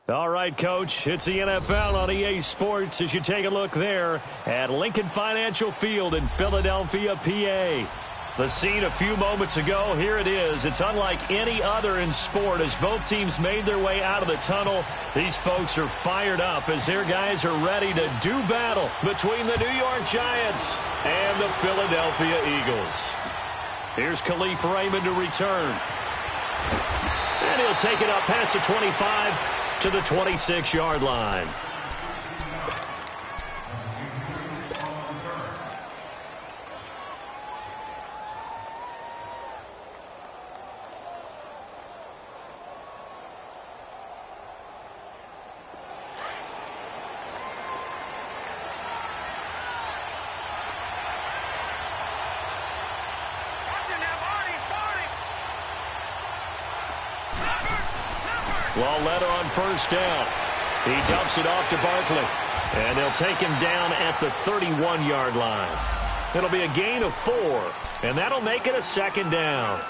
All right, Coach, it's the NFL on EA Sports as you take a look there at Lincoln Financial Field in Philadelphia, PA. The scene a few moments ago, here it is. It's unlike any other in sport as both teams made their way out of the tunnel. These folks are fired up as their guys are ready to do battle between the New York Giants and the Philadelphia Eagles. Here's Khalif Raymond to return. And he'll take it up past the 25 to the 26-yard line. Lauletta on first down. He dumps it off to Barkley. And they'll take him down at the 31-yard line. It'll be a gain of 4. And that'll make it a second down.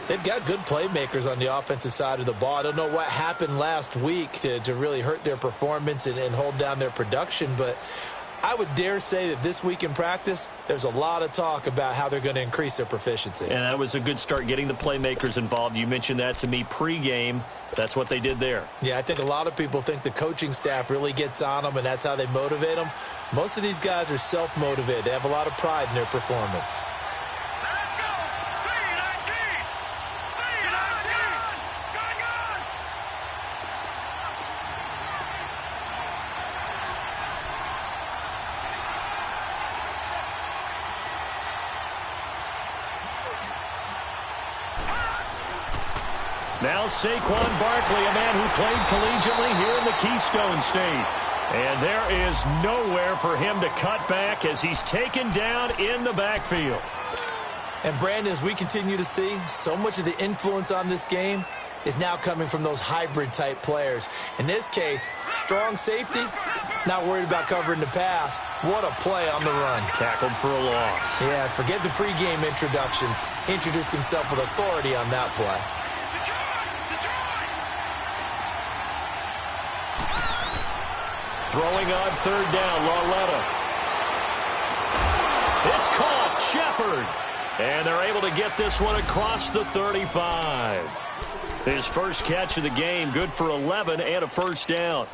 They've got good playmakers on the offensive side of the ball. I don't know what happened last week to really hurt their performance and hold down their production, but I would dare say that this week in practice, there's a lot of talk about how they're going to increase their proficiency. And that was a good start getting the playmakers involved. You mentioned that to me pregame. That's what they did there. Yeah, I think a lot of people think the coaching staff really gets on them, and that's how they motivate them. Most of these guys are self-motivated. They have a lot of pride in their performance. Let's go! 319! 319! Go! Now Saquon Barkley, a man who played collegiately here in the Keystone State. And there is nowhere for him to cut back as he's taken down in the backfield. And Brandon, as we continue to see, so much of the influence on this game is now coming from those hybrid-type players. In this case, strong safety, not worried about covering the pass. What a play on the run. Tackled for a loss. Yeah, forget the pregame introductions. He introduced himself with authority on that play. Throwing on third down, Lauletta. It's caught, Shepard. And they're able to get this one across the 35. His first catch of the game, good for 11 and a first down.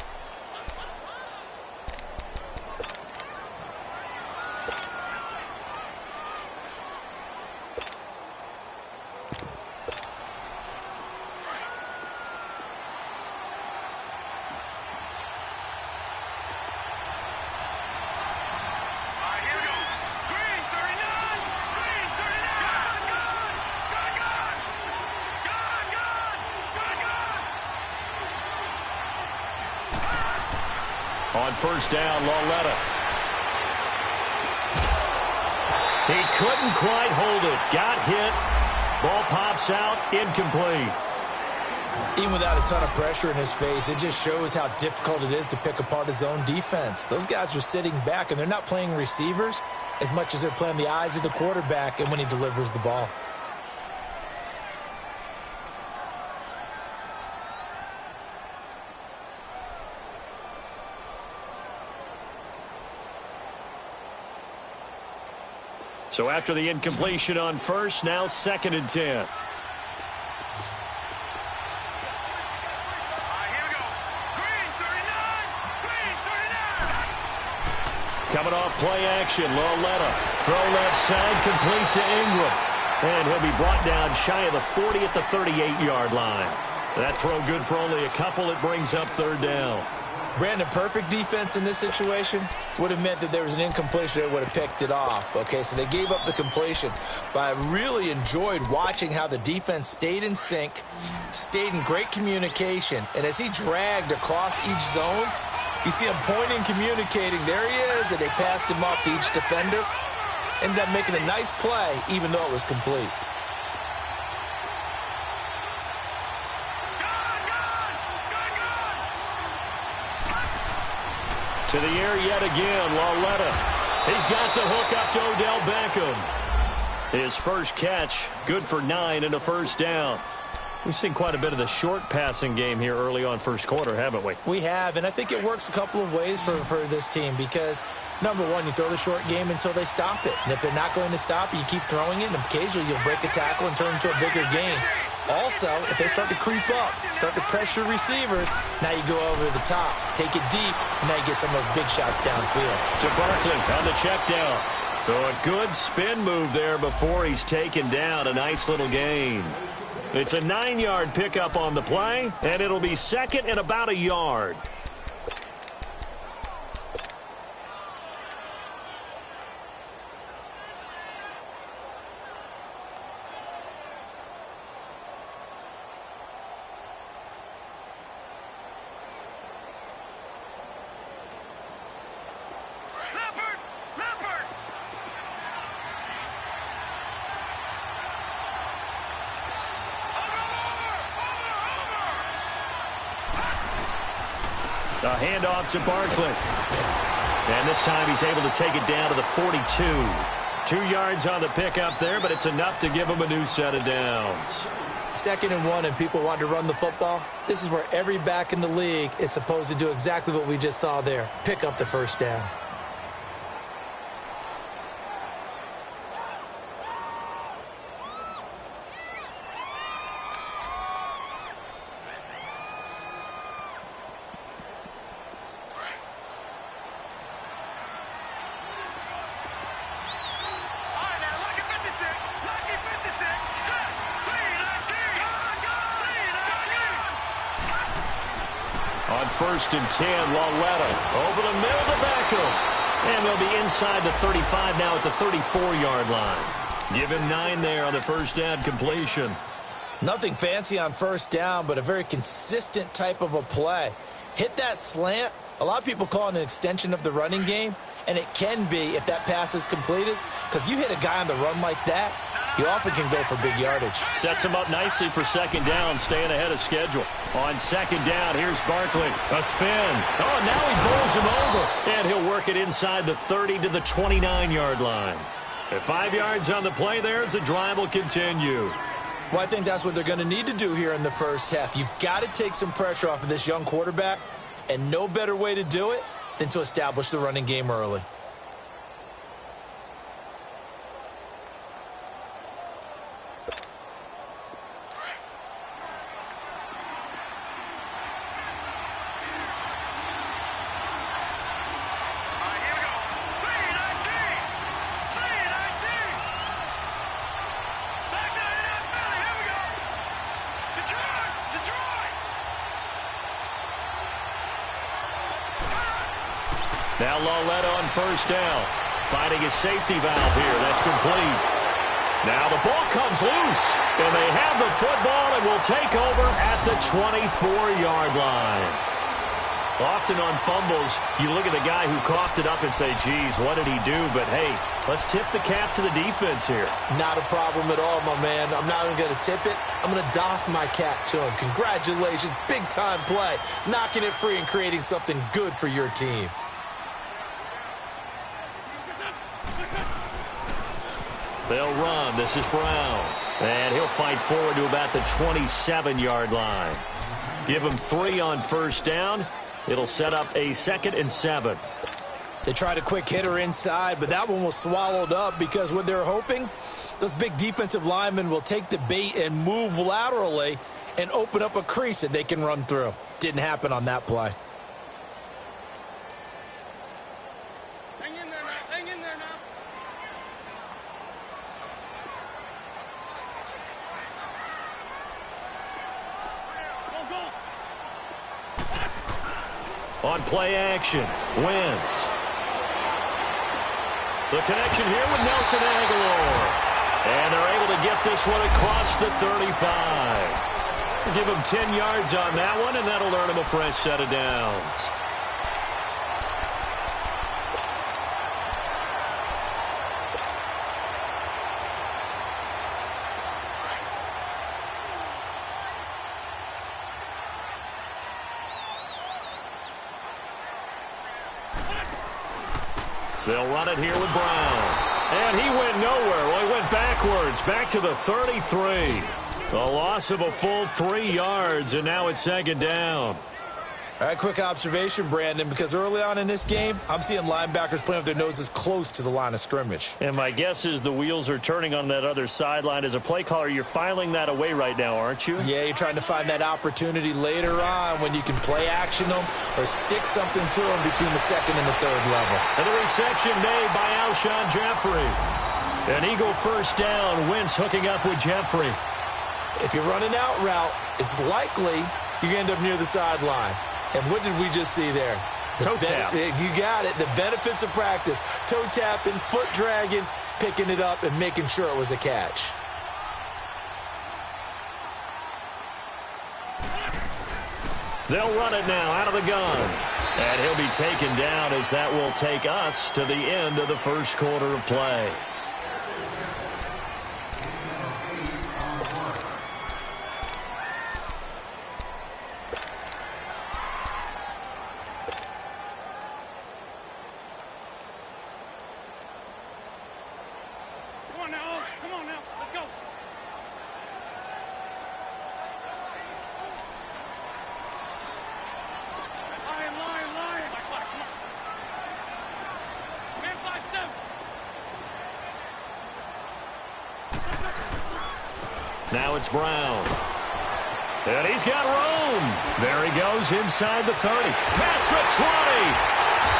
On first down, Lauletta. He couldn't quite hold it. Got hit. Ball pops out. Incomplete. Even without a ton of pressure in his face, it just shows how difficult it is to pick apart his own defense. Those guys are sitting back, and they're not playing receivers as much as they're playing the eyes of the quarterback and when he delivers the ball. So after the incompletion on first, now second and 10. Here we go. Green 39! Green 39! Coming off play action, Lauletta. Throw left side, complete to Ingram. And he'll be brought down shy of the 40 at the 38-yard line. That throw good for only a couple. It brings up third down. Brandon, perfect defense in this situation would have meant that there was an incompletion that would have picked it off. Okay, so they gave up the completion. But I really enjoyed watching how the defense stayed in sync, stayed in great communication. And as he dragged across each zone, you see him pointing, communicating. There he is, and they passed him off to each defender. Ended up making a nice play, even though it was complete. To the air yet again, Lauletta. He's got the hook up to Odell Beckham. His first catch, good for 9 and a first down. We've seen quite a bit of the short passing game here early on first quarter, haven't we? We have, and I think it works a couple of ways for this team because, number one, you throw the short game until they stop it. And if they're not going to stop it, you keep throwing it, and occasionally you'll break a tackle and turn into a bigger game. Also, if they start to creep up, start to pressure receivers, now you go over the top, take it deep, and now you get some of those big shots downfield. To Barkley on the check down. So a good spin move there before he's taken down. A nice little gain. It's a 9-yard pickup on the play, and it'll be second and about a yard. A handoff to Barkley. And this time he's able to take it down to the 42. 2 yards on the pickup there, but it's enough to give him a new set of downs. 2nd and 1 and people want to run the football. This is where every back in the league is supposed to do exactly what we just saw there. Pick up the first down. On 1st and 10, Lauletta over the middle to Beckham. And they'll be inside the 35 now at the 34-yard line. Give him 9 there on the first down completion. Nothing fancy on first down, but a very consistent type of a play. Hit that slant. A lot of people call it an extension of the running game, and it can be if that pass is completed, because you hit a guy on the run like that, he often can go for big yardage. Sets him up nicely for second down, staying ahead of schedule. On second down, here's Barkley. A spin. Oh, now he bowls him over. And he'll work it inside the 30 to the 29-yard line. At 5 yards on the play there, as the drive will continue. Well, I think that's what they're going to need to do here in the first half. You've got to take some pressure off of this young quarterback, and no better way to do it than to establish the running game early. Now Lauletta on first down. Finding his safety valve here. That's complete. Now the ball comes loose. And they have the football and will take over at the 24-yard line. Often on fumbles, you look at the guy who coughed it up and say, geez, what did he do? But, hey, let's tip the cap to the defense here. Not a problem at all, my man. I'm not even going to tip it. I'm going to doff my cap to him. Congratulations. Big-time play. Knocking it free and creating something good for your team. They'll run. This is Brown. And he'll fight forward to about the 27-yard line. Give him 3 on first down. It'll set up a 2nd and 7. They tried a quick hitter inside, but that one was swallowed up because what they're hoping, those big defensive linemen will take the bait and move laterally and open up a crease that they can run through. Didn't happen on that play. On play action, Wentz. The connection here with Nelson Agholor. And they're able to get this one across the 35. Give him 10 yards on that one, and that'll earn him a fresh set of downs. They'll run it here with Brown. And he went nowhere. Well, he went backwards, back to the 33. A loss of a full 3 yards, and now it's second down. All right, quick observation, Brandon, because early on in this game, I'm seeing linebackers playing with their noses close to the line of scrimmage. And my guess is the wheels are turning on that other sideline. As a play caller, you're filing that away right now, aren't you? Yeah, you're trying to find that opportunity later on when you can play action them or stick something to them between the second and the third level. And the reception made by Alshon Jeffrey. An Eagle first down. Wentz hooking up with Jeffrey. If you're running out route, it's likely you end up near the sideline. And what did we just see there? Toe tap. You got it. The benefits of practice. Toe tapping, foot dragging, picking it up, and making sure it was a catch. They'll run it now out of the gun. And he'll be taken down as that will take us to the end of the first quarter of play. Now it's Brown. And he's got room. There he goes inside the 30. Past the 20.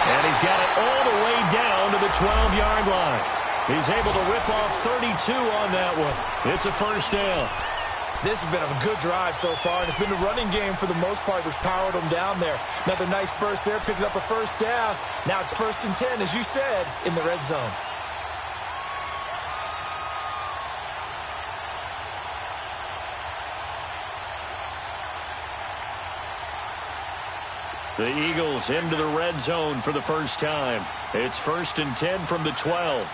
And he's got it all the way down to the 12-yard line. He's able to rip off 32 on that one. It's a first down. This has been a good drive so far, and it's been the running game for the most part that's powered them down there. Another nice burst there, picking up a first down. Now it's 1st and 10, as you said, in the red zone. The Eagles into the red zone for the first time. It's 1st and 10 from the 12.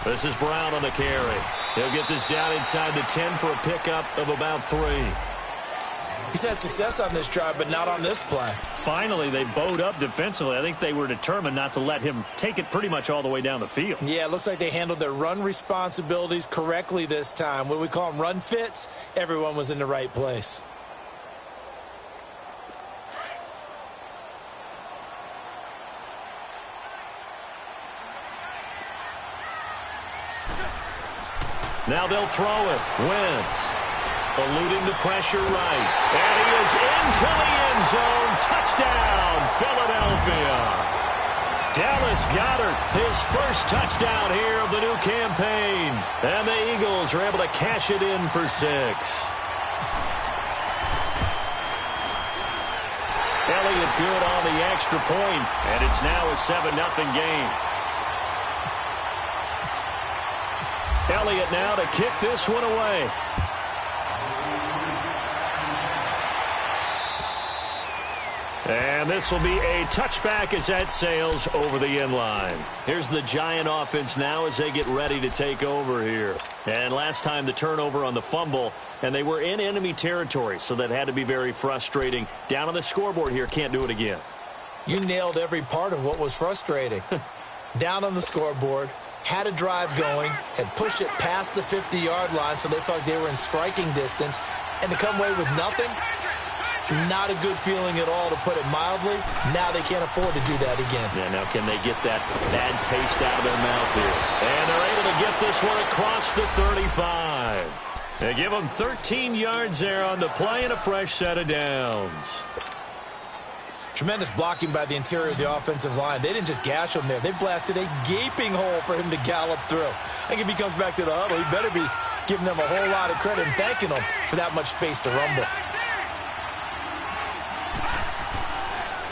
This is Brown on the carry. He'll get this down inside the 10 for a pickup of about 3. He's had success on this drive, but not on this play. Finally, they bowed up defensively. I think they were determined not to let him take it pretty much all the way down the field. Yeah, it looks like they handled their run responsibilities correctly this time. What we call them run fits, everyone was in the right place. Now they'll throw it. Wentz eluding the pressure right. And he is into the end zone. Touchdown, Philadelphia. Dallas Goedert, his first touchdown here of the new campaign. And the Eagles are able to cash it in for 6. Elliott good on the extra point, and it's now a 7-0 game. Elliott now to kick this one away. And this will be a touchback as that sails over the end line. Here's the Giant offense now as they get ready to take over here. And last time the turnover on the fumble, and they were in enemy territory, so that had to be very frustrating. Down on the scoreboard here, can't do it again. You nailed every part of what was frustrating. Down on the scoreboard, had a drive going, had pushed it past the 50-yard line, so they felt like they were in striking distance, and to come away with nothing, not a good feeling at all, to put it mildly. Now they can't afford to do that again. Yeah, now can they get that bad taste out of their mouth here? And they're able to get this one across the 35. They give them 13 yards there on the play and a fresh set of downs. Tremendous blocking by the interior of the offensive line. They didn't just gash him there. They blasted a gaping hole for him to gallop through. I think if he comes back to the huddle, he better be giving them a whole lot of credit and thanking them for that much space to rumble.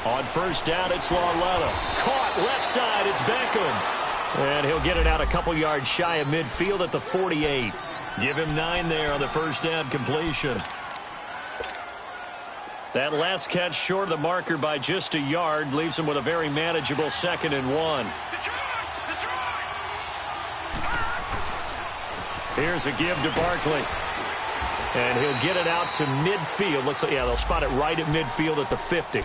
On first down, it's Lauletta. Caught left side, it's Beckham. And he'll get it out a couple yards shy of midfield at the 48. Give him 9 there on the first down completion. That last catch short of the marker by just a yard leaves him with a very manageable 2nd and 1. Here's a give to Barkley. And he'll get it out to midfield. Looks like, yeah, they'll spot it right at midfield at the 50.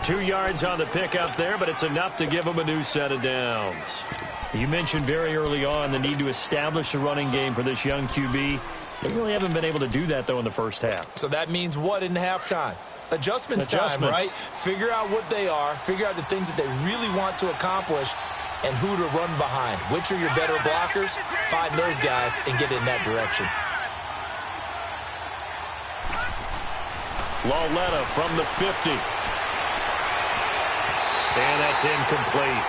2 yards on the pickup there, but it's enough to give them a new set of downs. You mentioned very early on the need to establish a running game for this young QB. They really haven't been able to do that, though, in the first half. So that means what in halftime? Adjustments time, right? Figure out what they are, figure out the things that they really want to accomplish, and who to run behind. Which are your better blockers? Find those guys and get in that direction. Lauletta from the 50. And that's incomplete.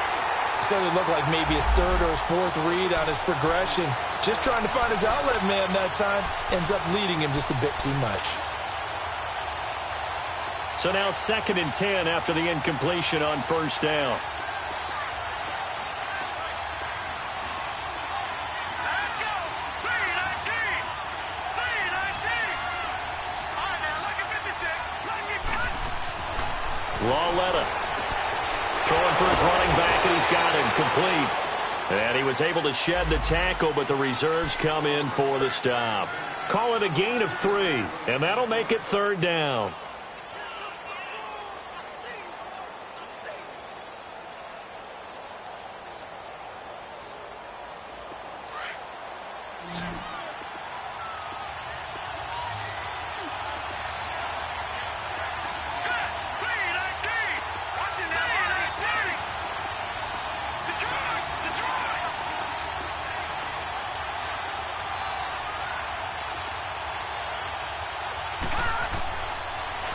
Certainly looked like maybe his third or his fourth read on his progression. Just trying to find his outlet man that time. Ends up leading him just a bit too much. So now 2nd and 10 after the incompletion on first down. Let's go. 3-19. 3-19. All right, now, lucky 56. Lucky 50. Lauletta throwing for his running back, and he's got him complete. And he was able to shed the tackle, but the reserves come in for the stop. Call it a gain of 3, and that'll make it 3rd down.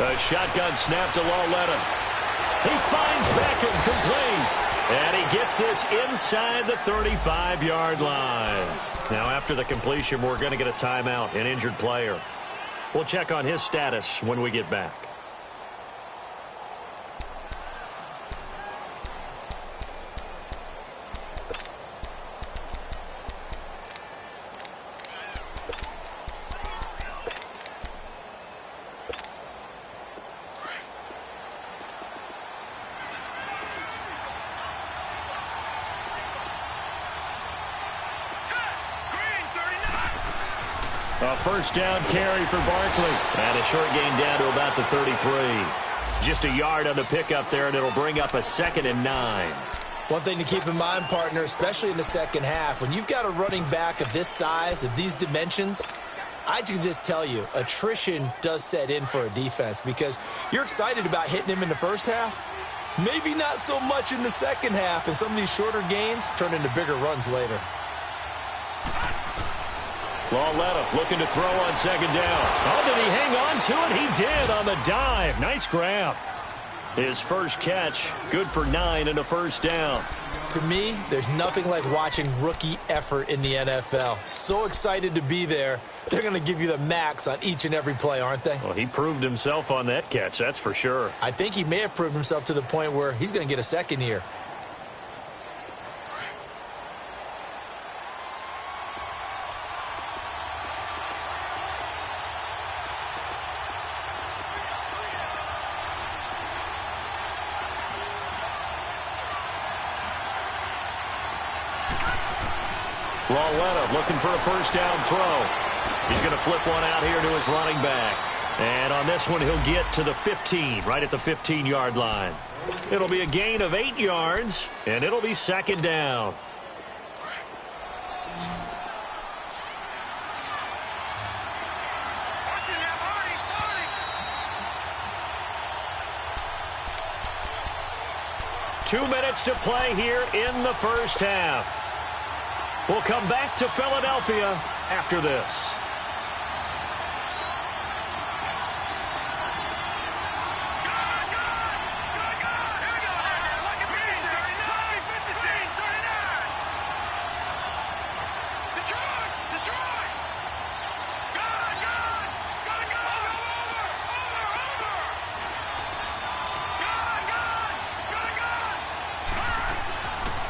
A shotgun snap to Lauletta. He finds Beckham complete. And he gets this inside the 35-yard line. Now, after the completion, we're going to get a timeout, an injured player. We'll check on his status when we get back. A first down carry for Barkley. And a short gain down to about the 33. Just a yard on the pickup there, and it'll bring up a 2nd and 9. One thing to keep in mind, partner, especially in the second half, when you've got a running back of this size, of these dimensions, I can just tell you, attrition does set in for a defense because you're excited about hitting him in the first half. Maybe not so much in the second half, and some of these shorter gains turn into bigger runs later. Lauletta looking to throw on 2nd down. Oh, did he hang on to it? He did on the dive. Nice grab. His first catch, good for 9 and a first down. To me, there's nothing like watching rookie effort in the NFL. So excited to be there. They're going to give you the max on each and every play, aren't they? Well, he proved himself on that catch, that's for sure. I think he may have proved himself to the point where he's going to get a second here. Lauletta looking for a first down throw. He's going to flip one out here to his running back. And on this one, he'll get to the 15, right at the 15-yard line. It'll be a gain of 8 yards, and it'll be 2nd down. Two minutes to play here in the first half. We'll come back to Philadelphia after this.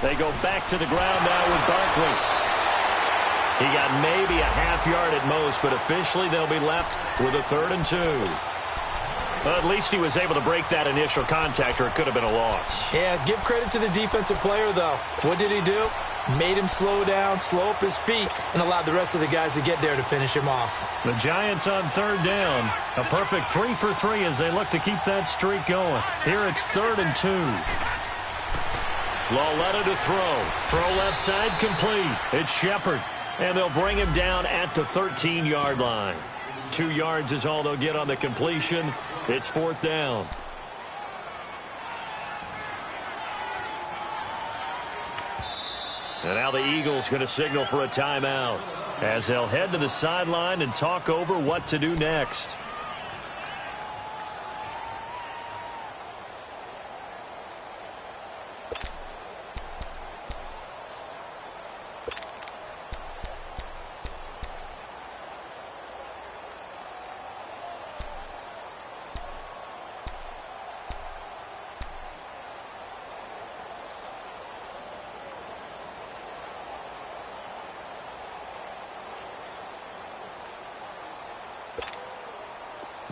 They go back to the ground now with Barkley. He got maybe a half yard at most, but officially they'll be left with a 3rd and 2. Well, at least he was able to break that initial contact, or it could have been a loss. Yeah, give credit to the defensive player, though. What did he do? Made him slow down, slow up his feet, and allowed the rest of the guys to get there to finish him off. The Giants on third down. A perfect 3 for 3 as they look to keep that streak going. Here it's 3rd and 2. Lauletta to throw. Throw left side complete. It's Shepard. And they'll bring him down at the 13-yard line. 2 yards is all they'll get on the completion. It's 4th down. And now the Eagles going to signal for a timeout as they'll head to the sideline and talk over what to do next.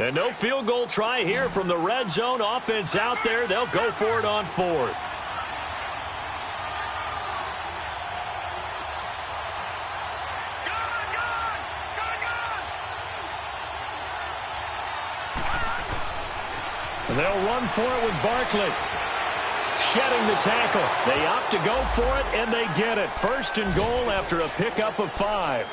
And no field goal try here from the red zone. Offense out there. They'll go for it on 4th. And they'll run for it with Barkley. Shedding the tackle. They opt to go for it, and they get it. 1st and goal after a pickup of 5.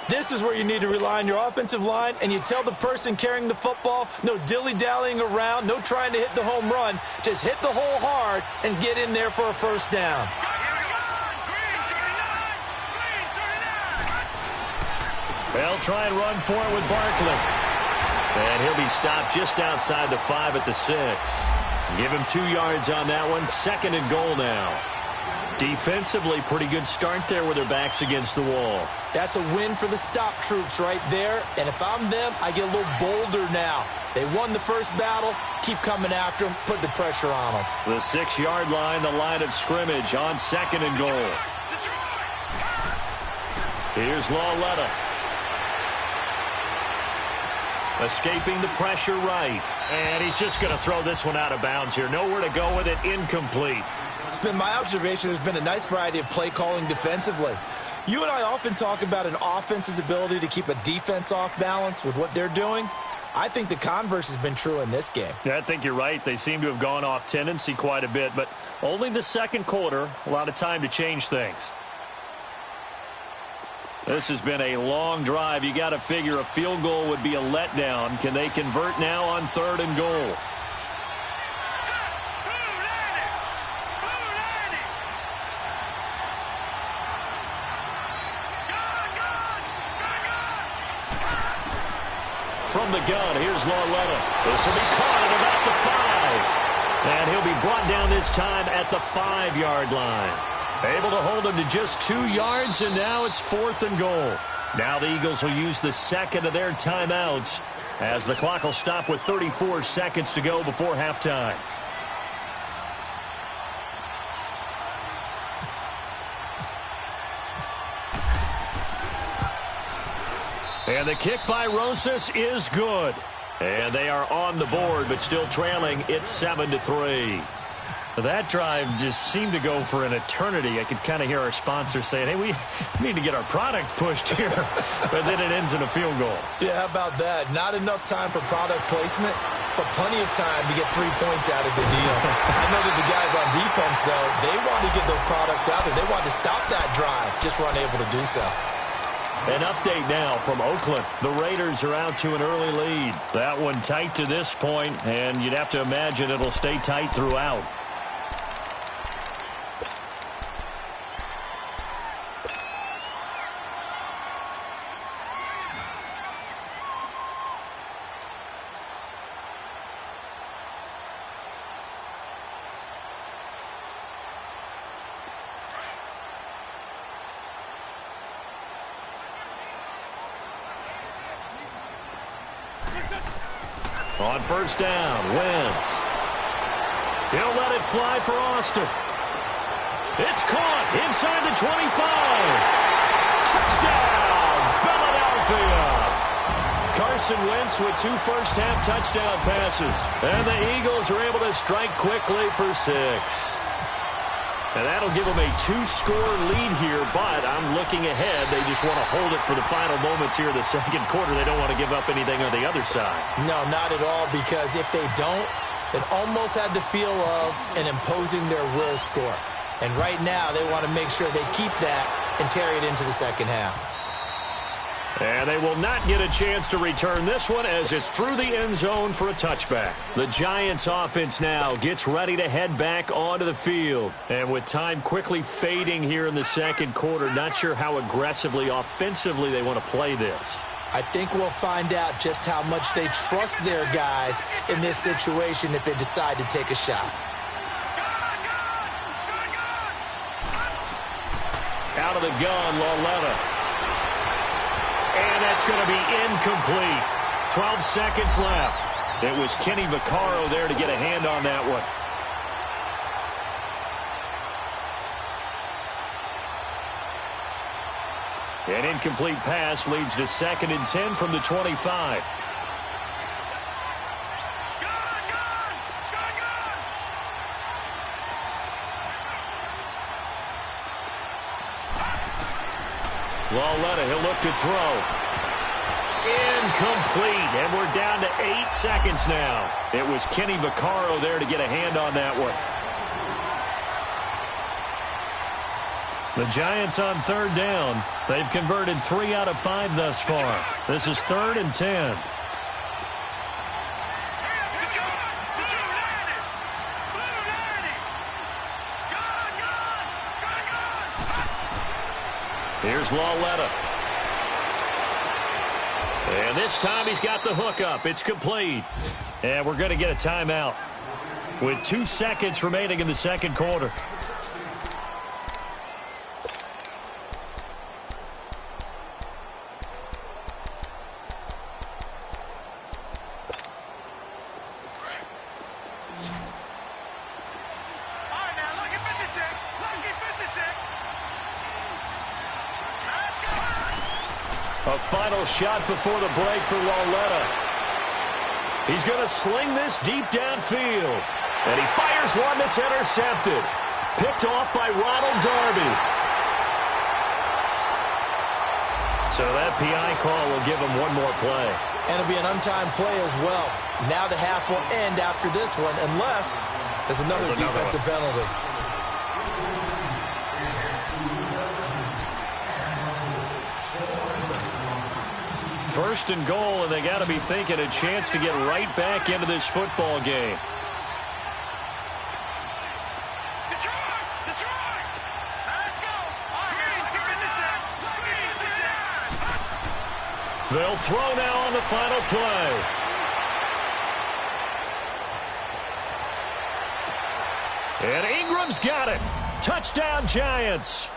This is where you need to rely on your offensive line, and you tell the person carrying the football, no dilly-dallying around, no trying to hit the home run. Just hit the hole hard and get in there for a 1st down. They'll try and run for it with Barkley. And he'll be stopped just outside the 5 at the 6. Give him 2 yards on that one. 2nd and goal now. Defensively, pretty good start there with their backs against the wall. That's a win for the stop troops right there. And if I'm them, I get a little bolder now. They won the first battle. Keep coming after them. Put the pressure on them. The 6-yard line, the line of scrimmage on 2nd and goal. Here's Lauletta. Escaping the pressure right. And he's just going to throw this one out of bounds here. Nowhere to go with it. Incomplete. It's been my observation there's been a nice variety of play calling defensively. You and I often talk about an offense's ability to keep a defense off balance with what they're doing. I think the converse has been true in this game. Yeah, I think you're right. They seem to have gone off tendency quite a bit, but only the 2nd quarter, a lot of time to change things. This has been a long drive. You got to figure a field goal would be a letdown. Can they convert now on 3rd and goal? From the gun, here's Lauletta. This will be caught at about the 5. And he'll be brought down this time at the 5-yard line. Able to hold him to just 2 yards, and now it's 4th and goal. Now the Eagles will use the 2nd of their timeouts as the clock will stop with 34 seconds to go before halftime. And the kick by Rosas is good. And they are on the board, but still trailing. It's 7-3. That drive just seemed to go for an eternity. I could kind of hear our sponsors saying, hey, we need to get our product pushed here. But then it ends in a field goal. Yeah, how about that? Not enough time for product placement, but plenty of time to get 3 points out of the deal. I know that the guys on defense, though, they want to get those products out there. They want to stop that drive, just weren't able to do so. An update now from Oakland. The Raiders are out to an early lead. That one tight to this point, and you'd have to imagine it'll stay tight throughout. On 1st down, Wentz. He'll let it fly for Austin. It's caught inside the 25. Touchdown, Philadelphia. Carson Wentz with 2 first-half touchdown passes. And the Eagles are able to strike quickly for 6. And that'll give them a 2-score lead here, but I'm looking ahead. They just want to hold it for the final moments here in the second quarter. They don't want to give up anything on the other side. No, not at all, because if they don't, it almost had the feel of an imposing their will score. And right now, they want to make sure they keep that and carry it into the second half. And they will not get a chance to return this one as it's through the end zone for a touchback. The Giants offense now gets ready to head back onto the field. And with time quickly fading here in the second quarter, not sure how aggressively, offensively they want to play this. I think we'll find out just how much they trust their guys in this situation if they decide to take a shot. Out of the gun, Lauletta. And that's going to be incomplete. 12 seconds left. It was Kenny Vaccaro there to get a hand on that one. An incomplete pass leads to 2nd and 10 from the 25. Lauletta, he'll look to throw. Incomplete, and we're down to 8 seconds now. It was Kenny Vaccaro there to get a hand on that one. The Giants on 3rd down. They've converted 3 out of 5 thus far. This is 3rd and 10. Here's Lauletta. And this time he's got the hook up. It's complete. And we're going to get a timeout with 2 seconds remaining in the second quarter. A final shot before the break for Lauletta. He's going to sling this deep downfield. And he fires one that's intercepted. Picked off by Ronald Darby. So that PI call will give him one more play. And it'll be an untimed play as well. Now the half will end after this one, unless there's another defensive penalty. First and goal, and they got to be thinking a chance to get right back into this football game. They'll throw now on the final play. And Ingram's got it. Touchdown, Giants.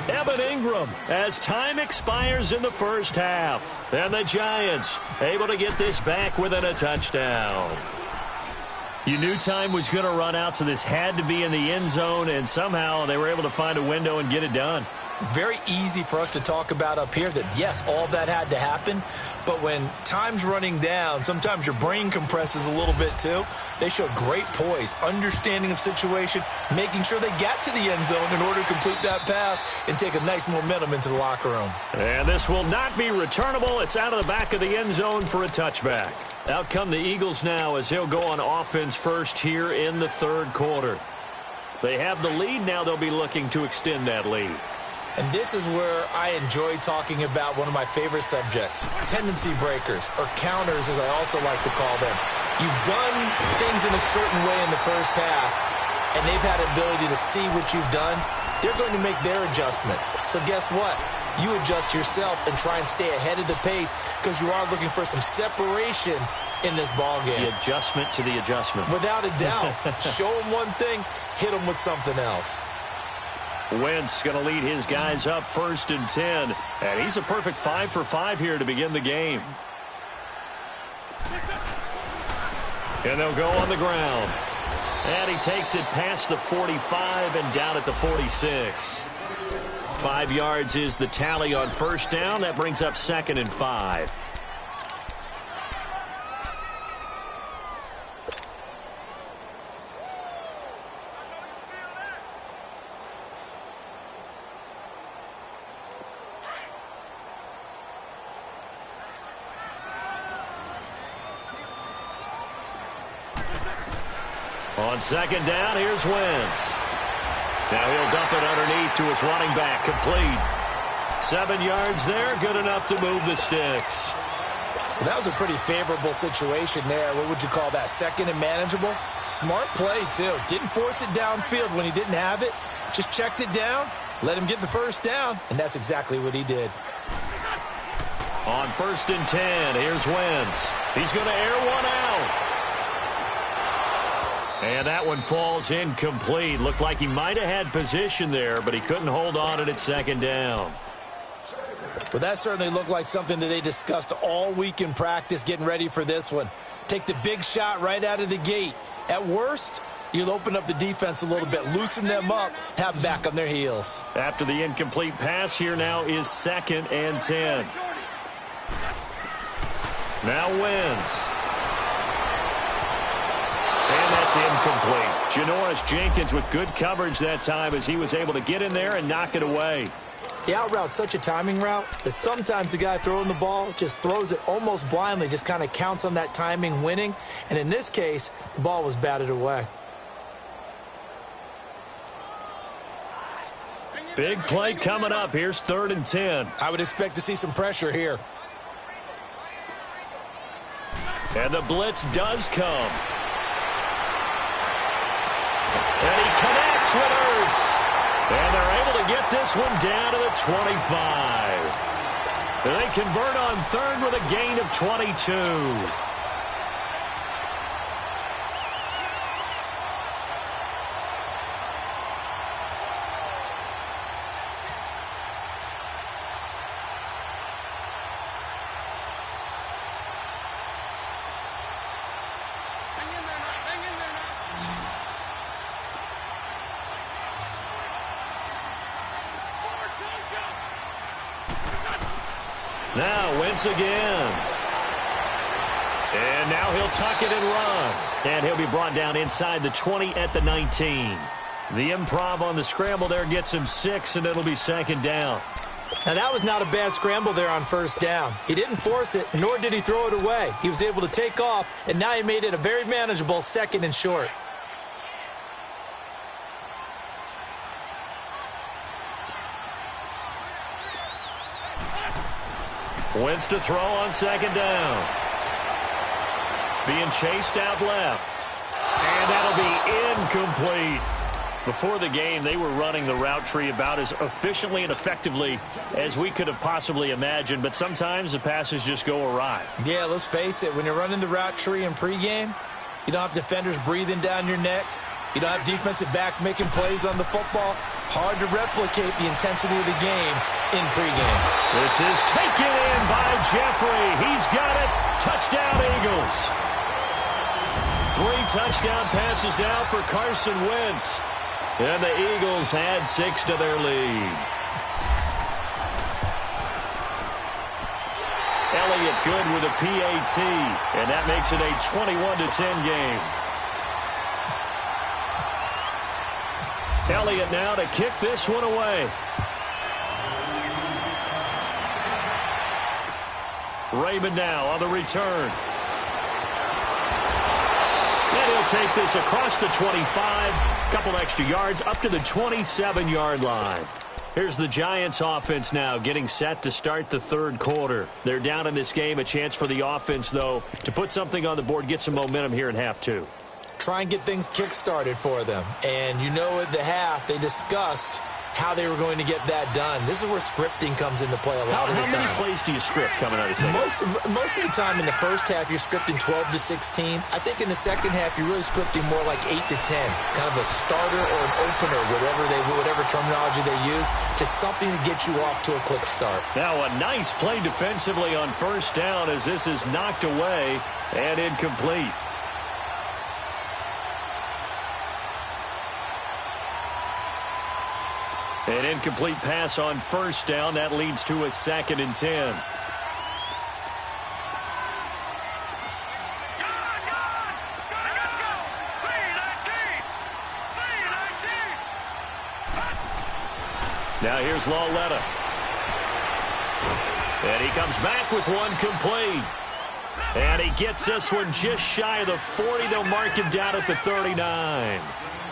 Evan Ingram as time expires in the first half. And the Giants able to get this back within a touchdown. You knew time was going to run out, so this had to be in the end zone, and somehow they were able to find a window and get it done. Very easy for us to talk about up here that, yes, all of that had to happen. But when time's running down, sometimes your brain compresses a little bit too. They showed great poise, understanding of situation, making sure they got to the end zone in order to complete that pass and take a nice momentum into the locker room. And this will not be returnable. It's out of the back of the end zone for a touchback. Out come the Eagles now as they'll go on offense first here in the third quarter. They have the lead. Now they'll be looking to extend that lead. And this is where I enjoy talking about one of my favorite subjects, tendency breakers, or counters as I also like to call them. You've done things in a certain way in the first half, and they've had the ability to see what you've done. They're going to make their adjustments. So guess what? You adjust yourself and try and stay ahead of the pace because you are looking for some separation in this ballgame. The adjustment to the adjustment. Without a doubt. Show them one thing, hit them with something else. Wentz going to lead his guys up 1st and 10. And he's a perfect 5 for 5 here to begin the game. And they'll go on the ground. And he takes it past the 45 and down at the 46. 5 yards is the tally on first down. That brings up 2nd and 5. On second down, here's Wentz. Now he'll dump it underneath to his running back, complete. 7 yards there, good enough to move the sticks. Well, that was a pretty favorable situation there. What would you call that? Second and manageable? Smart play, too. Didn't force it downfield when he didn't have it. Just checked it down, let him get the first down, and that's exactly what he did. On 1st and 10, here's Wentz. He's going to air one out. And that one falls incomplete. Looked like he might have had position there, but he couldn't hold on to it at second down. Well, that certainly looked like something that they discussed all week in practice getting ready for this one. Take the big shot right out of the gate. At worst, you'll open up the defense a little bit, loosen them up, have them back on their heels. After the incomplete pass, here now is 2nd and 10. Now Wentz. And that's incomplete. Janoris Jenkins with good coverage that time as he was able to get in there and knock it away. The out route's such a timing route that sometimes the guy throwing the ball just throws it almost blindly, just kind of counts on that timing winning. And in this case, the ball was batted away. Big play coming up. Here's 3rd and 10. I would expect to see some pressure here. And the blitz does come. And he connects with Ertz. And they're able to get this one down to the 25. They convert on 3rd with a gain of 22. Now Wentz again. And now he'll tuck it and run. And he'll be brought down inside the 20 at the 19. The improv on the scramble there gets him 6, and it'll be 2nd down. Now, that was not a bad scramble there on 1st down. He didn't force it, nor did he throw it away. He was able to take off, and now he made it a very manageable 2nd and short. Wentz to throw on 2nd down. Being chased out left. And that'll be incomplete. Before the game, they were running the route tree about as efficiently and effectively as we could have possibly imagined, but sometimes the passes just go awry. Yeah, let's face it. When you're running the route tree in pregame, you don't have defenders breathing down your neck. You don't have defensive backs making plays on the football. Hard to replicate the intensity of the game in pregame. This is taken in by Jeffrey. He's got it. Touchdown, Eagles. 3 touchdown passes now for Carson Wentz. And the Eagles add 6 to their lead. Elliott good with a PAT. And that makes it a 21-10 game. Elliott now to kick this one away. Raymond now on the return. And he'll take this across the 25. Couple extra yards up to the 27-yard line. Here's the Giants offense now getting set to start the 3rd quarter. They're down in this game. A chance for the offense, though, to put something on the board, get some momentum here in half 2. Try and get things kick-started for them. And you know at the half, they discussed how they were going to get that done. This is where scripting comes into play a lot of the time. How many plays do you script coming out of second? Most of the time in the first half, you're scripting 12 to 16. I think in the second half, you're really scripting more like 8 to 10. Kind of a starter or an opener, whatever terminology they use, just something to get you off to a quick start. Now a nice play defensively on 1st down as this is knocked away and incomplete. An incomplete pass on 1st down. That leads to a 2nd and 10. Now here's Lauletta. And he comes back with one complete. And he gets this one just shy of the 40. They'll mark him down at the 39.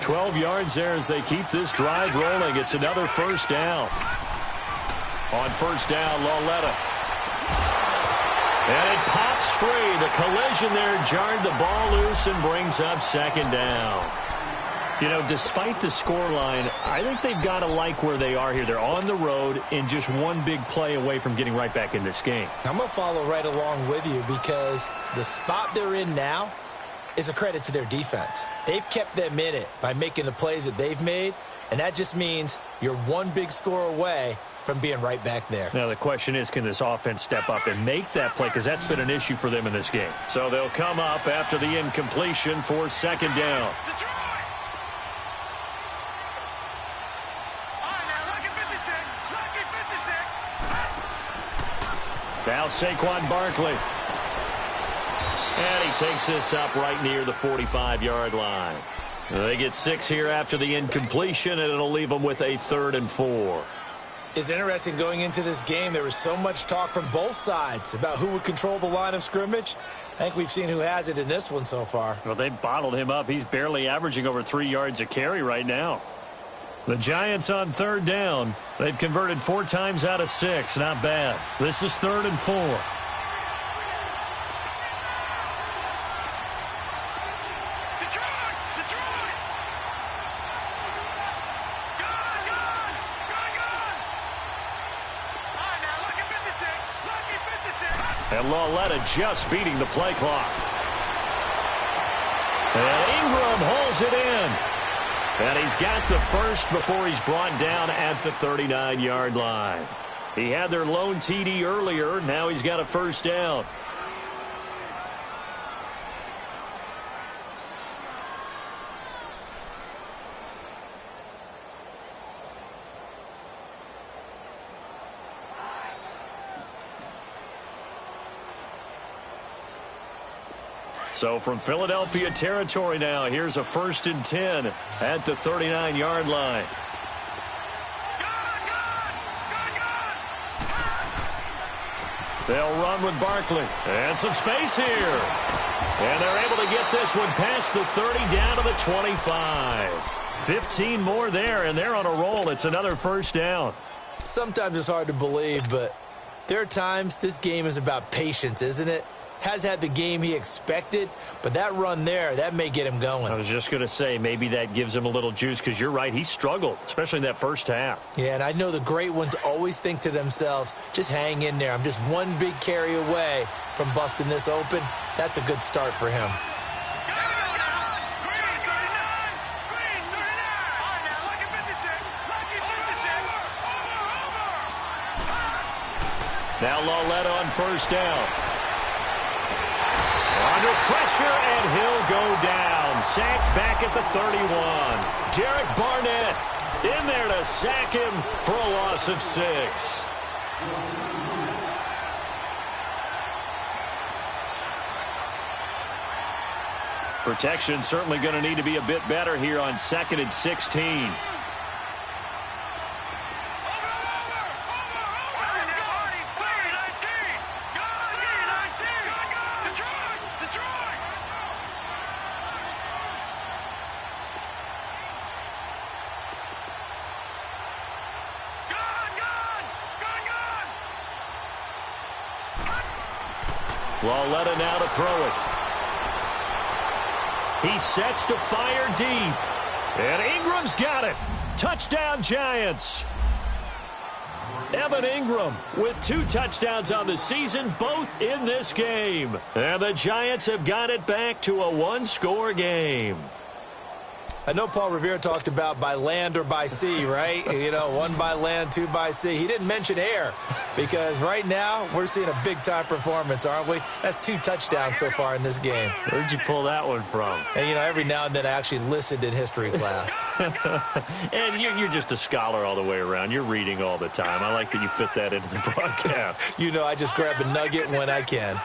12 yards there as they keep this drive rolling. It's another first down. On first down, Lauletta. And it pops free. The collision there jarred the ball loose and brings up second down. You know, despite the scoreline, I think they've got to like where they are here. They're on the road and just one big play away from getting right back in this game. I'm going to follow right along with you because the spot they're in now is a credit to their defense. They've kept them in it by making the plays that they've made, and that just means you're one big score away from being right back there. Now, the question is, can this offense step up and make that play? Because that's been an issue for them in this game. So they'll come up after the incompletion for second down. Now Saquon Barkley. And he takes this up right near the 45-yard line. They get 6 here after the incompletion, and it'll leave them with a 3rd and 4. It's interesting going into this game. There was so much talk from both sides about who would control the line of scrimmage. I think we've seen who has it in this one so far. Well, they bottled him up. He's barely averaging over 3 yards a carry right now. The Giants on 3rd down. They've converted 4 times out of 6. Not bad. This is 3rd and 4. And Lauletta just beating the play clock. And Ingram holds it in. And he's got the first before he's brought down at the 39-yard line. He had their lone TD earlier. Now he's got a first down. So from Philadelphia territory now, here's a 1st and 10 at the 39-yard line. They'll run with Barkley. And some space here. And they're able to get this one past the 30 down to the 25. 15 more there, and they're on a roll. It's another first down. Sometimes it's hard to believe, but there are times this game is about patience, isn't it? Has had the game he expected, but that run there, that may get him going. I was just going to say, maybe that gives him a little juice because you're right, he struggled, especially in that first half. Yeah, and I know the great ones always think to themselves, just hang in there. I'm just one big carry away from busting this open. That's a good start for him. Now Lauletta on first down. Under pressure, and he'll go down. Sacked back at the 31. Derek Barnett in there to sack him for a loss of 6. Protection certainly going to need to be a bit better here on 2nd and 16. Lauletta now to throw it. He sets to fire deep. And Ingram's got it. Touchdown, Giants. Evan Ingram with 2 touchdowns on the season, both in this game. And the Giants have got it back to a 1-score game. I know Paul Revere talked about by land or by sea, right? You know, 1 by land, 2 by sea. He didn't mention air because right now we're seeing a big-time performance, aren't we? That's 2 touchdowns so far in this game. Where'd you pull that one from? And, you know, every now and then I actually listened in history class. And you're just a scholar all the way around. You're reading all the time. I like that you fit that into the broadcast. You know, I just grab a nugget when I can.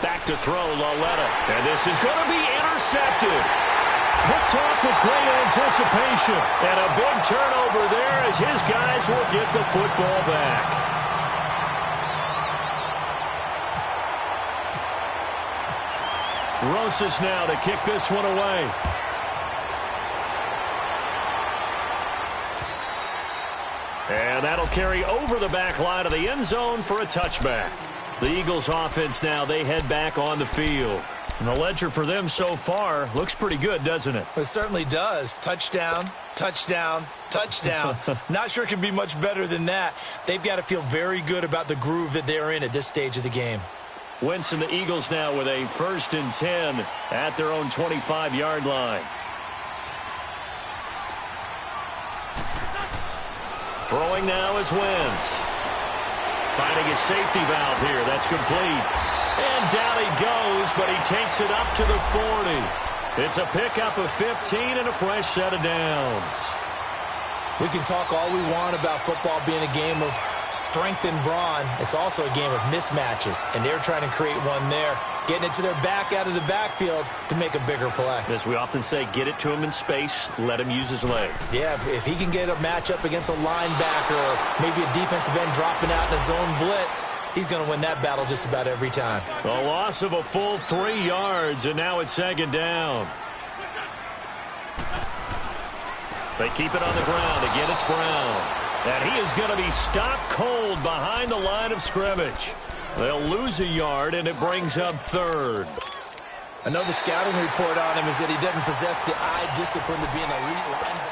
Back to throw, Lauletta. And this is going to be intercepted. Picked off with great anticipation. And a big turnover there as his guys will get the football back. Rosas now to kick this one away. And that'll carry over the back line of the end zone for a touchback. The Eagles offense now, they head back on the field. And the ledger for them so far looks pretty good, doesn't it? It certainly does. Touchdown, touchdown, touchdown. Not sure it can be much better than that. They've got to feel very good about the groove that they're in at this stage of the game. Wentz and the Eagles now with a 1st and 10 at their own 25-yard line. Throwing now is Wentz. Finding his safety valve here. That's complete. And down he goes, but he takes it up to the 40. It's a pickup of 15 and a fresh set of downs. We can talk all we want about football being a game of strength and brawn. It's also a game of mismatches, and they're trying to create one there, getting it to their back out of the backfield to make a bigger play. As we often say, get it to him in space, let him use his leg. Yeah, if he can get a matchup against a linebacker or maybe a defensive end dropping out in a zone blitz, he's going to win that battle just about every time. A loss of a full 3 yards, and now it's 2nd down. They keep it on the ground. Again, it's Brown. And he is going to be stopped cold behind the line of scrimmage. They'll lose a yard, and it brings up 3rd. I know the scouting report on him is that he doesn't possess the eye discipline to be an elite linebacker.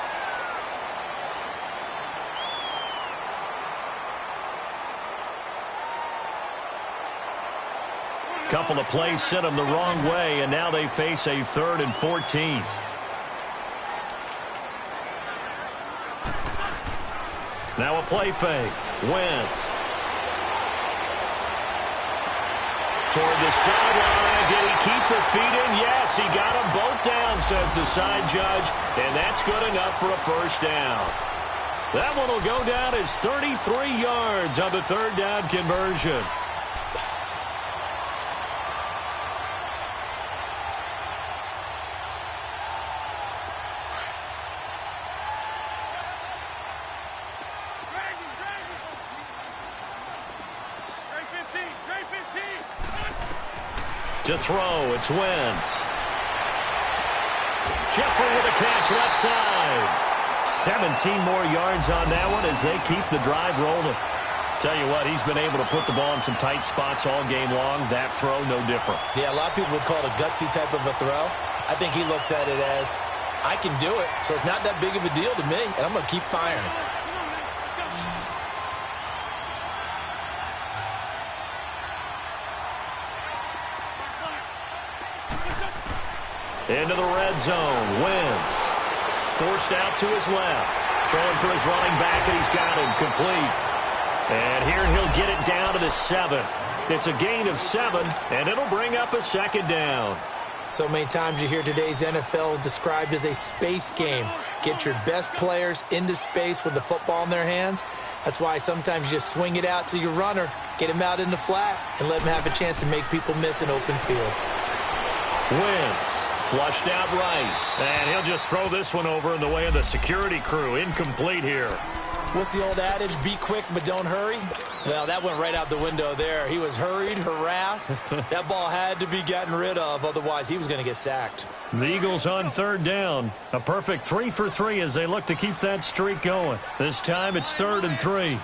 Couple of plays sent them the wrong way, and now they face a 3rd and 14. Now a play fake. Wentz. Toward the sideline. Did he keep the feet in? Yes, he got them both down, says the side judge. And that's good enough for a 1st down. That one will go down as 33 yards on the 3rd down conversion. To throw, it's Wentz. Jeffrey with a catch left side. 17 more yards on that one as they keep the drive rolling. Tell you what, he's been able to put the ball in some tight spots all game long. That throw, no different. Yeah, a lot of people would call it a gutsy type of a throw. I think he looks at it as, I can do it, so it's not that big of a deal to me, and I'm going to keep firing. Into the red zone. Wentz forced out to his left. Throwing for his running back, and he's got him complete. And here he'll get it down to the 7. It's a gain of 7, and it'll bring up a 2nd down. So many times you hear today's NFL described as a space game. Get your best players into space with the football in their hands. That's why sometimes you just swing it out to your runner, get him out in the flat, and let him have a chance to make people miss an open field. Wentz flushed out right. And he'll just throw this one over in the way of the security crew. Incomplete here. What's the old adage? Be quick, but don't hurry. Well, that went right out the window there. He was hurried, harassed. That ball had to be gotten rid of. Otherwise, he was going to get sacked. The Eagles on 3rd down. A perfect 3 for 3 as they look to keep that streak going. This time it's 3rd and 3.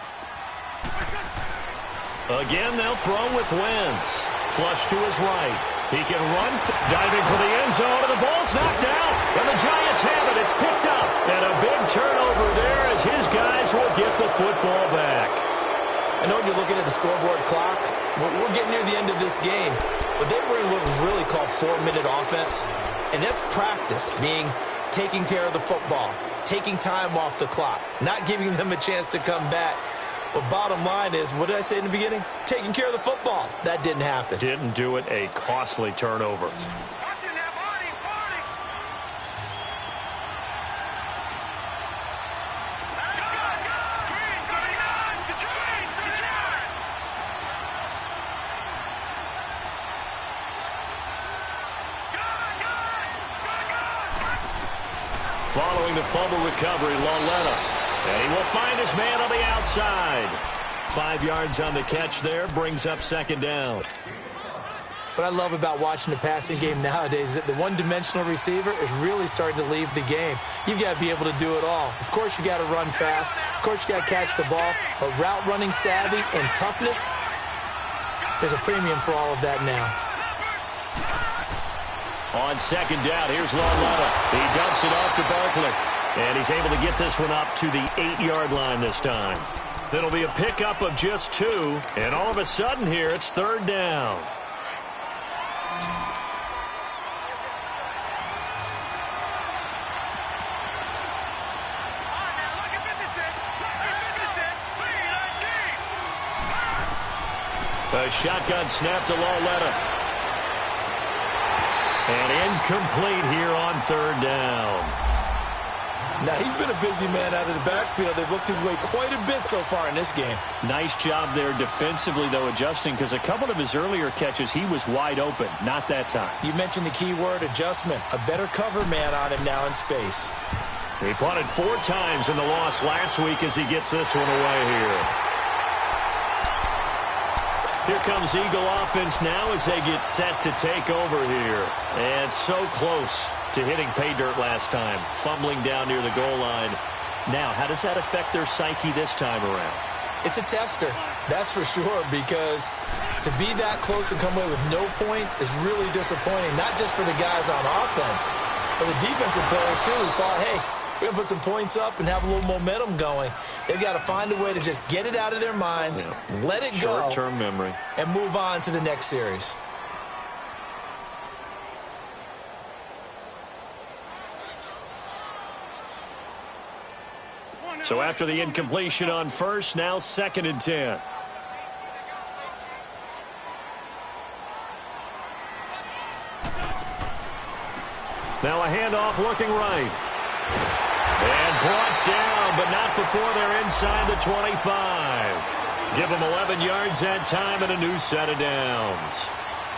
Again, they'll throw with Wentz. Flush to his right. He can run, diving for the end zone, and the ball's knocked out. And the Giants have it. It's picked up. And a big turnover there as his guys will get the football back. I know when you're looking at the scoreboard clock, we're getting near the end of this game. But they were in what was really called 4-minute offense. And that's practice, being taking care of the football, taking time off the clock, not giving them a chance to come back. But bottom line is, what did I say in the beginning? Taking care of the football. That didn't happen. Didn't do it. A costly turnover. Watching that body, body. Let's go. Green, 39, Detroit, Detroit. Good. Following the fumble recovery, Lauletta. And he will find his man on the outside. 5 yards on the catch there, brings up second down. What I love about watching the passing game nowadays is that the one-dimensional receiver is really starting to leave the game. You've got to be able to do it all. Of course, you got to run fast. Of course, you got to catch the ball. But route running savvy and toughness, there's a premium for all of that now. On second down, here's Lauletta. He dumps it off to Barkley. And he's able to get this one up to the 8-yard line this time. It'll be a pickup of just 2. And all of a sudden here, it's third down. A shotgun snap to Lauletta. And incomplete here on third down. Now, he's been a busy man out of the backfield. They've looked his way quite a bit so far in this game. Nice job there defensively, though, adjusting, because a couple of his earlier catches, he was wide open. Not that time. You mentioned the key word, adjustment. A better cover man on him now in space. He punted 4 times in the loss last week as he gets this one away here. Here comes Eagle offense now as they get set to take over here. And so close to hitting pay dirt last time, fumbling down near the goal line. Now, how does that affect their psyche this time around? It's a tester, that's for sure, because to be that close and come away with no points is really disappointing, not just for the guys on offense, but the defensive players, too, who thought, hey, we're going to put some points up and have a little momentum going. They've got to find a way to just get it out of their minds, let it go, short-term memory, and move on to the next series. So after the incompletion on first, now 2nd and 10. Now a handoff looking right. And brought down, but not before they're inside the 25. Give them 11 yards that time and a new set of downs.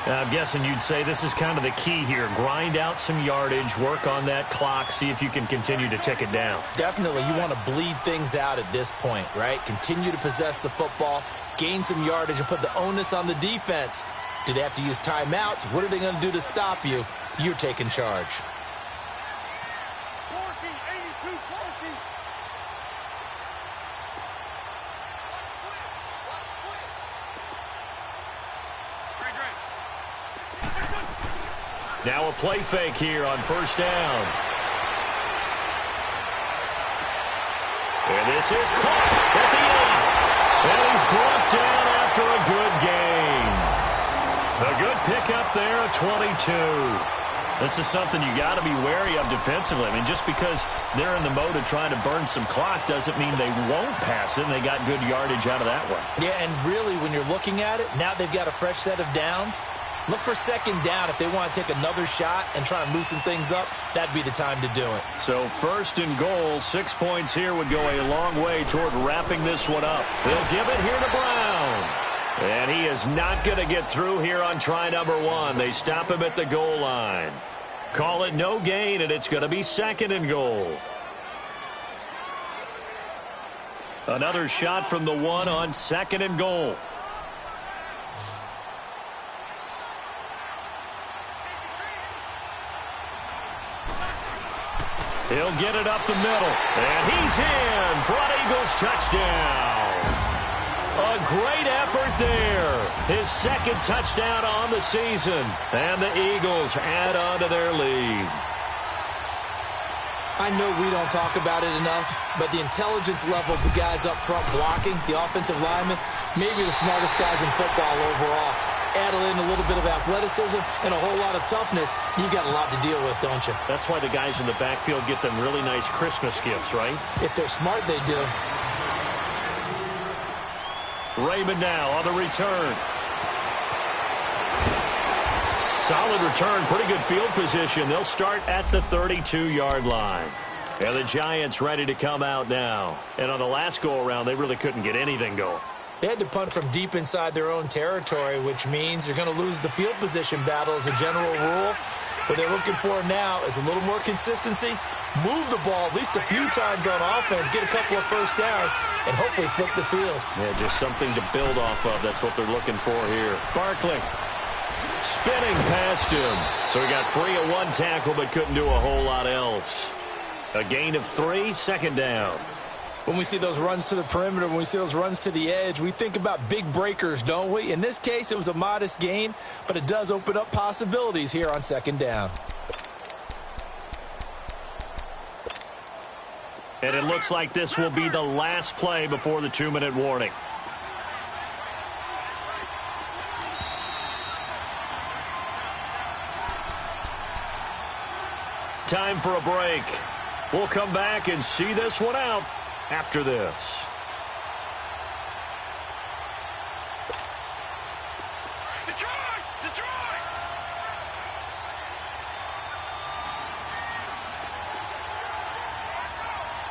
I'm guessing you'd say this is kind of the key here. Grind out some yardage, work on that clock, see if you can continue to tick it down. Definitely. You want to bleed things out at this point, right? Continue to possess the football, gain some yardage, and put the onus on the defense. Do they have to use timeouts? What are they going to do to stop you? You're taking charge. Now a play fake here on first down. And this is caught at the 8. And he's brought down after a good gain. A good pickup there at 22. This is something you got to be wary of defensively. I mean, just because they're in the mode of trying to burn some clock doesn't mean they won't pass it, and they got good yardage out of that one. Yeah, and really, when you're looking at it, now they've got a fresh set of downs. Look for second down if they want to take another shot and try and loosen things up. That'd be the time to do it. So 1st and goal, 6 points here would go a long way toward wrapping this one up. They'll give it here to Brown. And he is not going to get through here on try number 1. They stop him at the goal line. Call it no gain, and it's going to be 2nd and goal. Another shot from the 1 on 2nd and goal. He'll get it up the middle. And he's in for an Eagles touchdown. A great effort there. His 2nd touchdown on the season. And the Eagles add on to their lead. I know we don't talk about it enough, but the intelligence level of the guys up front blocking, the offensive linemen, maybe the smartest guys in football overall. Add in a little bit of athleticism and a whole lot of toughness, you've got a lot to deal with, don't you? That's why the guys in the backfield get them really nice Christmas gifts, right? If they're smart, they do. Raymond now on the return. Solid return, pretty good field position. They'll start at the 32-yard line. And the Giants ready to come out now. And on the last go-around, they really couldn't get anything going. They had to punt from deep inside their own territory, which means you're going to lose the field position battle as a general rule. What they're looking for now is a little more consistency, move the ball at least a few times on offense, get a couple of first downs, and hopefully flip the field. Yeah, just something to build off of. That's what they're looking for here. Barkley spinning past him. So he got free of one tackle but couldn't do a whole lot else. A gain of 3, second down. When we see those runs to the perimeter, when we see those runs to the edge, we think about big breakers, don't we? In this case, it was a modest gain, but it does open up possibilities here on second down. And it looks like this will be the last play before the 2-minute warning. Time for a break. We'll come back and see this one out after this. Detroit! Detroit!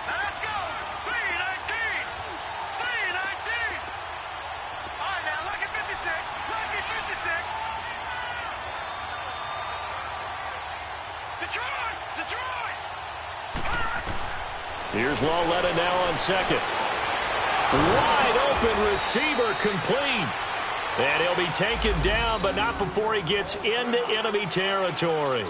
Now let's go! 3-19! 3-19! All right, now, lucky 56. Lucky 56. Detroit! Detroit! Here's Lauletta now on second. Wide open receiver complete. And he'll be taken down, but not before he gets into enemy territory.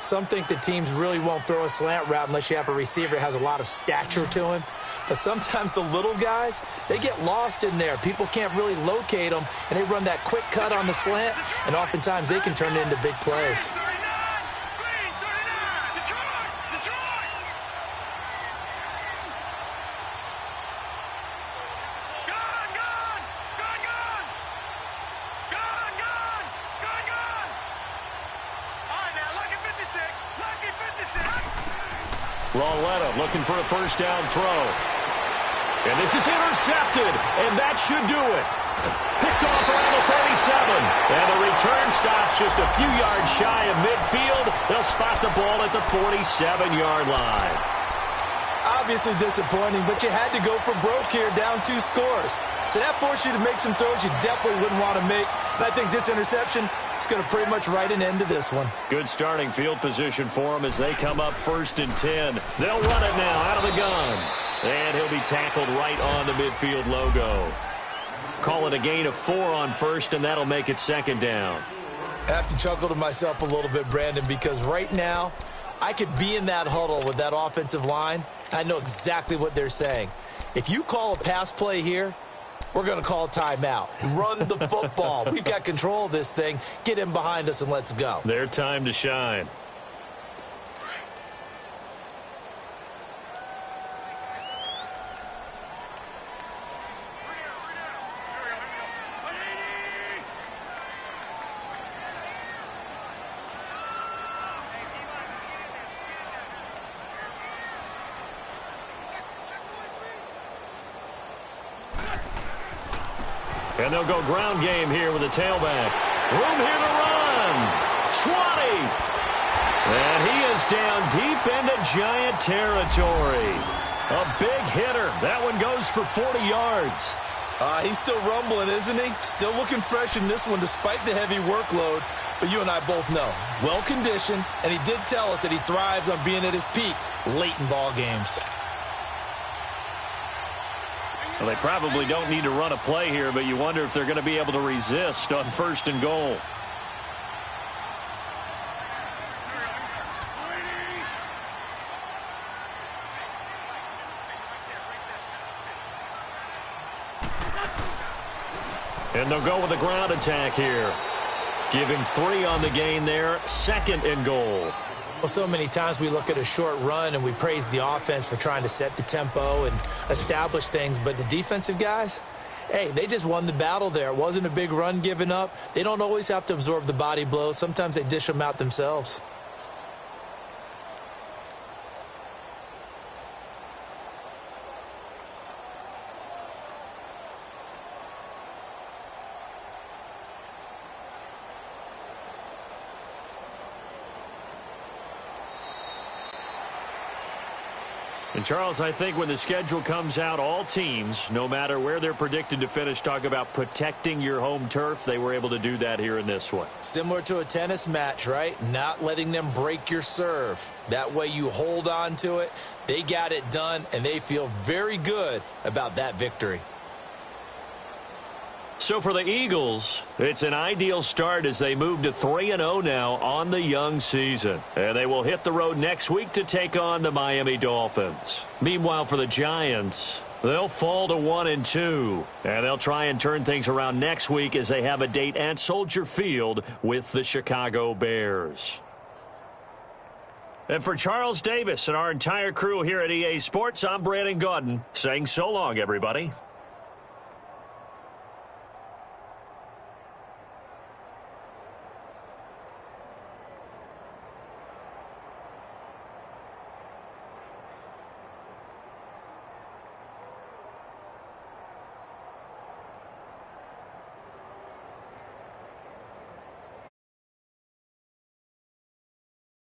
Some think that teams really won't throw a slant route unless you have a receiver that has a lot of stature to him. But sometimes the little guys, they get lost in there. People can't really locate them, and they run that quick cut on the slant, and oftentimes they can turn it into big plays. Lauletta looking for a first down throw. And this is intercepted, and that should do it. Picked off around the 37. And the return stops just a few yards shy of midfield. They'll spot the ball at the 47-yard line. Obviously disappointing, but you had to go for broke here, down 2 scores. So that forced you to make some throws you definitely wouldn't want to make. And I think this interception is going to pretty much write an end to this one. Good starting field position for them as they come up 1st and 10. They'll run it now out of the gun. And he'll be tackled right on the midfield logo. Call it a gain of 4 on first, and that'll make it second down. I have to chuckle to myself a little bit, Brandon, because right now I could be in that huddle with that offensive line. I know exactly what they're saying. If you call a pass play here, we're going to call a timeout. Run the football. We've got control of this thing. Get in behind us and let's go. Their time to shine. And they'll go ground game here with a tailback. Room here to run. 20. And he is down deep into Giant territory. A big hitter. That one goes for 40 yards. He's still rumbling, isn't he? Still looking fresh in this one despite the heavy workload. But you and I both know, well-conditioned, and he did tell us that he thrives on being at his peak late in ball games. Well, they probably don't need to run a play here, but you wonder if they're going to be able to resist on 1st and goal. And they'll go with a ground attack here. Give him 3 on the gain there, 2nd and goal. Well, so many times we look at a short run and we praise the offense for trying to set the tempo and establish things, but the defensive guys, hey, they just won the battle there. It wasn't a big run given up. They don't always have to absorb the body blows. Sometimes they dish them out themselves. And, Charles, I think when the schedule comes out, all teams, no matter where they're predicted to finish, talk about protecting your home turf. They were able to do that here in this one. Similar to a tennis match, right? Not letting them break your serve. That way you hold on to it. They got it done, and they feel very good about that victory. So for the Eagles, it's an ideal start as they move to 3-0 now on the young season. And they will hit the road next week to take on the Miami Dolphins. Meanwhile, for the Giants, they'll fall to 1-2. And they'll try and turn things around next week as they have a date at Soldier Field with the Chicago Bears. And for Charles Davis and our entire crew here at EA Sports, I'm Brandon Gaudin saying so long, everybody.